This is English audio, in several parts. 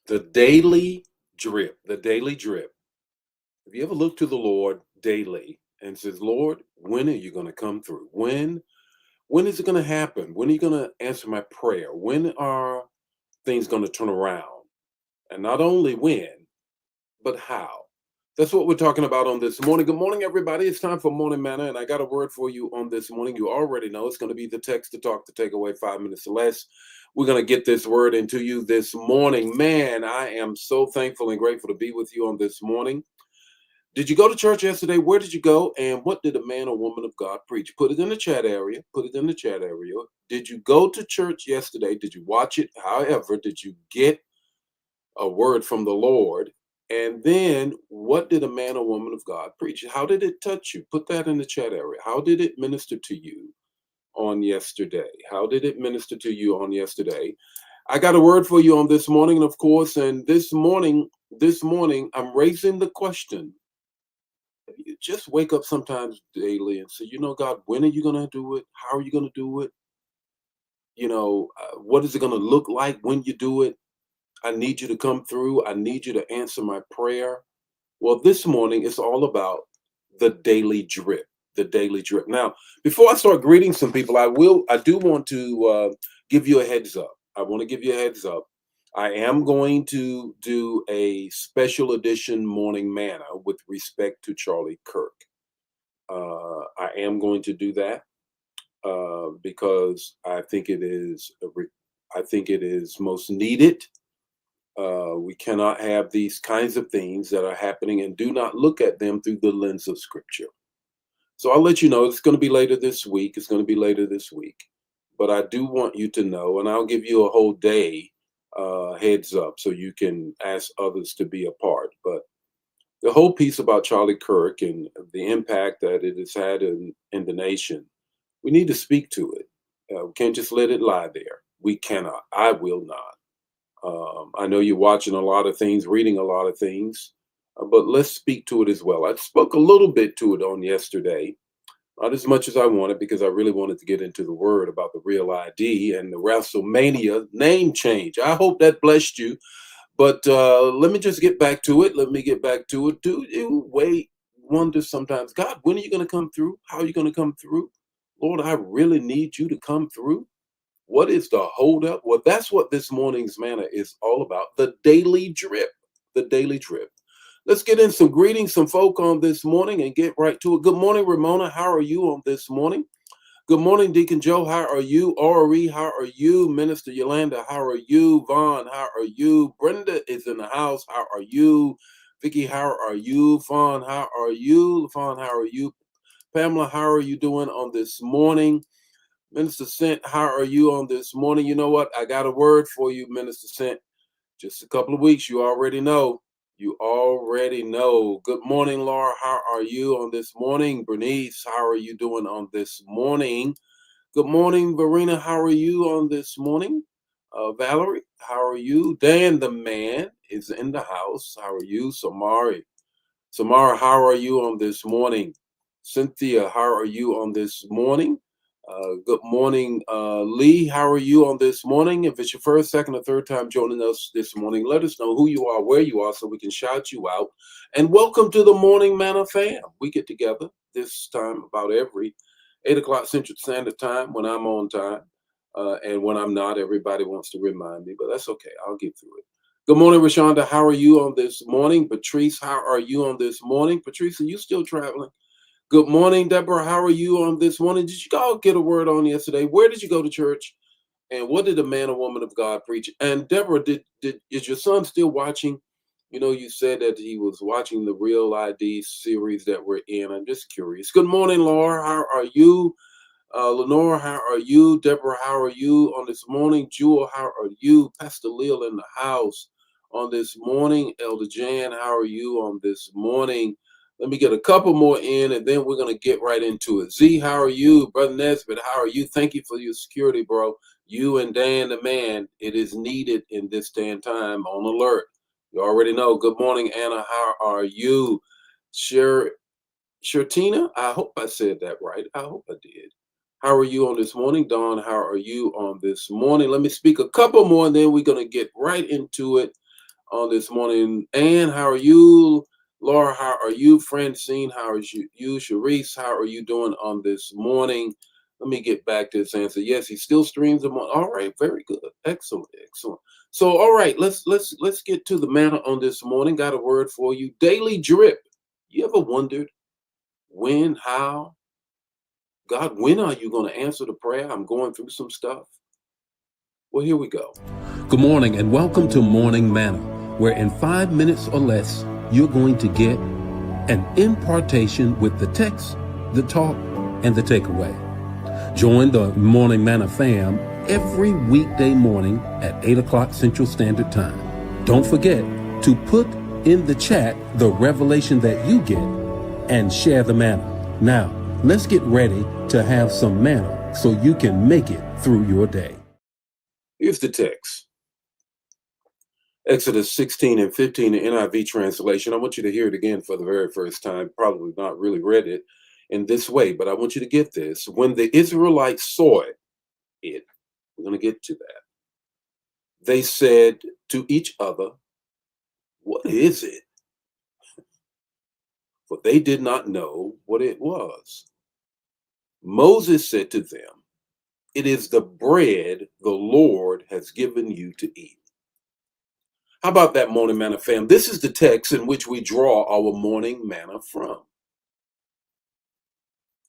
The daily drip, the daily drip. Have you ever looked to the Lord daily and says, Lord, when are you going to come through? When is it going to happen? When are you going to answer my prayer? When are things going to turn around? And not only when, but how? That's what we're talking about on this morning. Good morning, everybody. It's time for Morning Manna, and I got a word for you on this morning. You already know it's going to be the text to talk to take away 5 minutes or less. We're going to get this word into you this morning. Man, I am so thankful and grateful to be with you on this morning. Did you go to church yesterday? Where did you go? And what did a man or woman of God preach? Put it in the chat area. Put it in the chat area. Did you go to church yesterday? Did you watch it? However, did you get a word from the Lord? And then what did a man or woman of God preach? How did it touch you? Put that in the chat area. How did it minister to you on yesterday? How did it minister to you on yesterday? I got a word for you on this morning, of course, and this morning, I'm raising the question. You just wake up sometimes daily and say, God, when are you going to do it? How are you going to do it? What is it going to look like when you do it? I need you to come through. I need you to answer my prayer. Well, this morning it's all about the daily drip, the daily drip. Now, before I start greeting some people, I do want to give you a heads up. I want to give you a heads up. I am going to do a special edition morning manna with respect to Charlie Kirk. I am going to do that because I think it is most needed. We cannot have these kinds of things that are happening and do not look at them through the lens of Scripture. So I'll let you know it's going to be later this week. It's going to be later this week. But I do want you to know, and I'll give you a whole day heads up so you can ask others to be a part. But the whole piece about Charlie Kirk and the impact that it has had in the nation, we need to speak to it. We can't just let it lie there. We cannot. I will not. I know you're watching a lot of things, reading a lot of things, but let's speak to it as well. I spoke a little bit to it on yesterday, not as much as I wanted because I really wanted to get into the word about the real ID and the WrestleMania name change. I hope that blessed you. But let me just get back to it. Let me get back to it. Do you wonder sometimes, God, when are you going to come through? How are you going to come through? Lord, I really need you to come through. What is the holdup? Well, that's what this morning's manna is all about. The daily drip. The daily drip. Let's get in some greetings, some folk on this morning and get right to it. Good morning, Ramona. How are you on this morning? Good morning, Deacon Joe. How are you? Ori, how are you? Minister Yolanda, how are you? Vaughn, how are you? Brenda is in the house. How are you? Vicky, how are you? Fawn, how are you? Fawn, how are you? Pamela, how are you doing on this morning? Minister Sent, how are you on this morning? You know what? I got a word for you, Minister Sent. Just a couple of weeks. You already know. You already know. Good morning, Laura. How are you on this morning? Bernice, how are you doing on this morning? Good morning, Verena. How are you on this morning? Valerie, how are you? Dan, the man, is in the house. How are you? Samara, how are you on this morning? Cynthia, how are you on this morning? Good morning, Lee. How are you on this morning? If it's your first, second, or third time joining us this morning, let us know who you are, where you are, so we can shout you out. And welcome to the Morning Manna fam. We get together this time about every 8 o'clock Central Standard Time when I'm on time. And when I'm not, everybody wants to remind me, but that's okay. I'll get through it. Good morning, Rashonda. How are you on this morning? Patrice, how are you on this morning? Patrice, are you still traveling? Good morning, Deborah. How are you on this morning? Did you all get a word on yesterday? Where did you go to church? And what did a man or woman of God preach? And Deborah, is your son still watching? You said that he was watching the Real ID series that we're in. I'm just curious. Good morning, Laura. How are you? Lenore, how are you? Deborah, how are you on this morning? Jewel, how are you? Pastor Leal in the house on this morning. Elder Jan, how are you on this morning? Let me get a couple more in, and then we're going to get right into it. Z, how are you? Brother Nesbitt, how are you? Thank you for your security, bro. You and Dan the man, it is needed in this day and time. On alert. You already know. Good morning, Anna. How are you? Shirtina, I hope I said that right. I hope I did. How are you on this morning? Dawn, how are you on this morning? Let me speak a couple more, and then we're going to get right into it. on this morning. Ann, how are you? Laura, how are you? Francine, how are you? Sharice, how are you doing on this morning? Let me get back to this answer. Yes, he still streams them on. All right, very good. Excellent, excellent. So, all right, let's get to the manna on this morning. Got a word for you. Daily drip. You ever wondered when, how, God, when are you going to answer the prayer? I'm going through some stuff. Well, here we go. Good morning and welcome to Morning Manna, where in 5 minutes or less, you're going to get an impartation with the text, the talk, and the takeaway. Join the Morning Manna fam every weekday morning at 8 o'clock Central Standard Time. Don't forget to put in the chat the revelation that you get and share the manna. Now, let's get ready to have some manna so you can make it through your day. Here's the text. Exodus 16 and 15, the NIV translation. I want you to hear it again for the very first time. Probably not really read it in this way, but I want you to get this. When the Israelites saw it, we're going to get to that. They said to each other, "What is it?" For they did not know what it was. Moses said to them, "It is the bread the Lord has given you to eat." How about that, morning manna fam? This is the text in which we draw our morning manna from.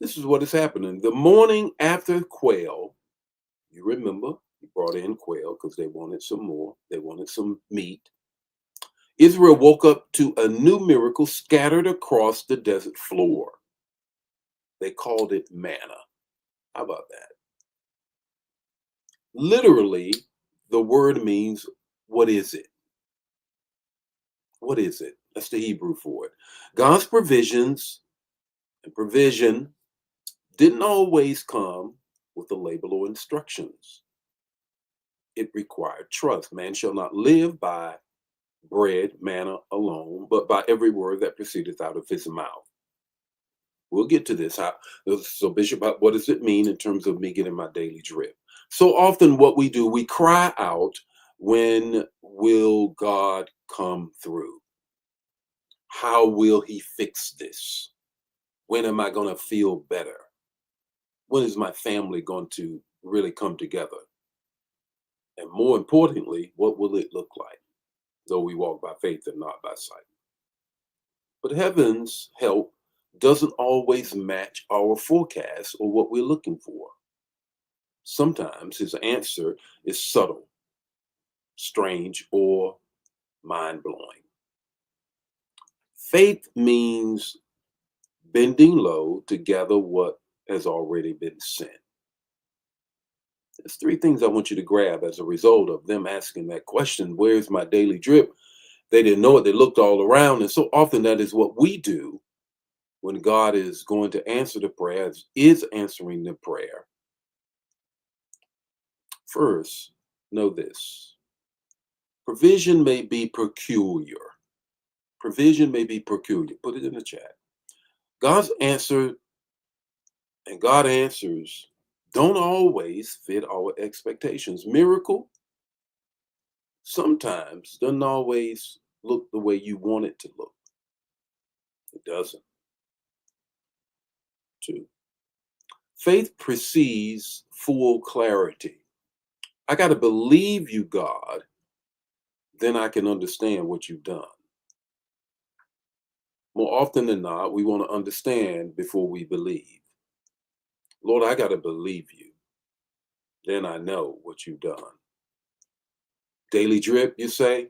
This is what is happening. The morning after quail, you remember, he brought in quail because they wanted some more. They wanted some meat. Israel woke up to a new miracle scattered across the desert floor. They called it manna. How about that? Literally, the word means, what is it? What is it? That's the Hebrew for it. God's provisions and provision didn't always come with a label or instructions. It required trust. Man shall not live by bread, manna alone, but by every word that proceedeth out of his mouth. We'll get to this. So, Bishop, what does it mean in terms of me getting my daily drip? So often what we do, we cry out, when will God come through? How will he fix this? When am I going to feel better? When is my family going to really come together? And more importantly, what will it look like? Though we walk by faith and not by sight. But heaven's help doesn't always match our forecast or what we're looking for. Sometimes his answer is subtle, strange, or mind-blowing. Faith means bending low to gather what has already been sent. There's three things I want you to grab as a result of them asking that question, where's my daily drip? They didn't know it. They looked all around. And so often that is what we do when God is going to answer the prayer, is answering the prayer. First, know this. Provision may be peculiar. Provision may be peculiar. Put it in the chat. God's answer and God answers don't always fit our expectations. Miracle sometimes doesn't always look the way you want it to look. It doesn't. Two, faith precedes full clarity. I got to believe you, God, then I can understand what you've done. More often than not, we want to understand before we believe. Lord, I got to believe you. Then I know what you've done. Daily drip, you say?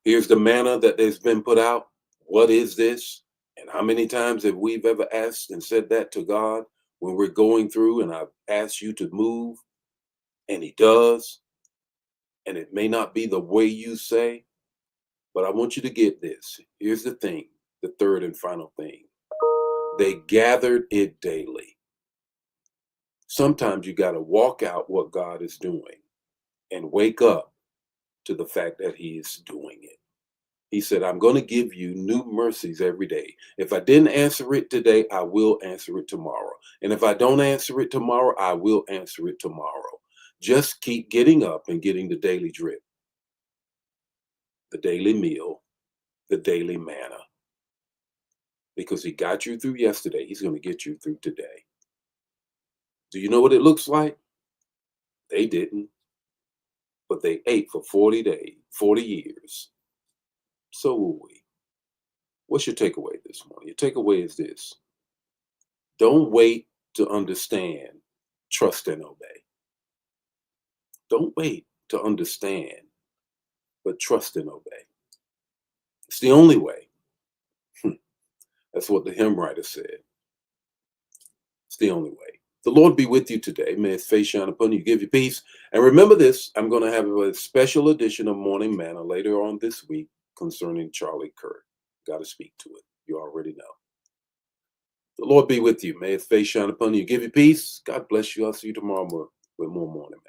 Here's the manna that has been put out. What is this? And how many times have we ever asked and said that to God when we're going through and I've asked you to move and he does? And it may not be the way you say, but I want you to get this. Here's the thing, the third and final thing. They gathered it daily. Sometimes you got to walk out what God is doing and wake up to the fact that he is doing it. He said, I'm going to give you new mercies every day. If I didn't answer it today, I will answer it tomorrow. And if I don't answer it tomorrow, I will answer it tomorrow. Just keep getting up and getting the daily drip. the daily meal, the daily manna. Because he got you through yesterday, he's going to get you through today. Do you know what it looks like? They didn't, but they ate for 40 days, 40 years. So will we. What's your takeaway this morning? Your takeaway is this: don't wait to understand, trust and obey. Don't wait to understand, but trust and obey. It's the only way. That's what the hymn writer said. It's the only way. The Lord be with you today. May his face shine upon you, give you peace. And remember this, I'm going to have a special edition of Morning Manna later on this week concerning Charlie Kirk. Got to speak to it. You already know. The Lord be with you. May his face shine upon you, give you peace. God bless you. I'll see you tomorrow with more Morning Manna.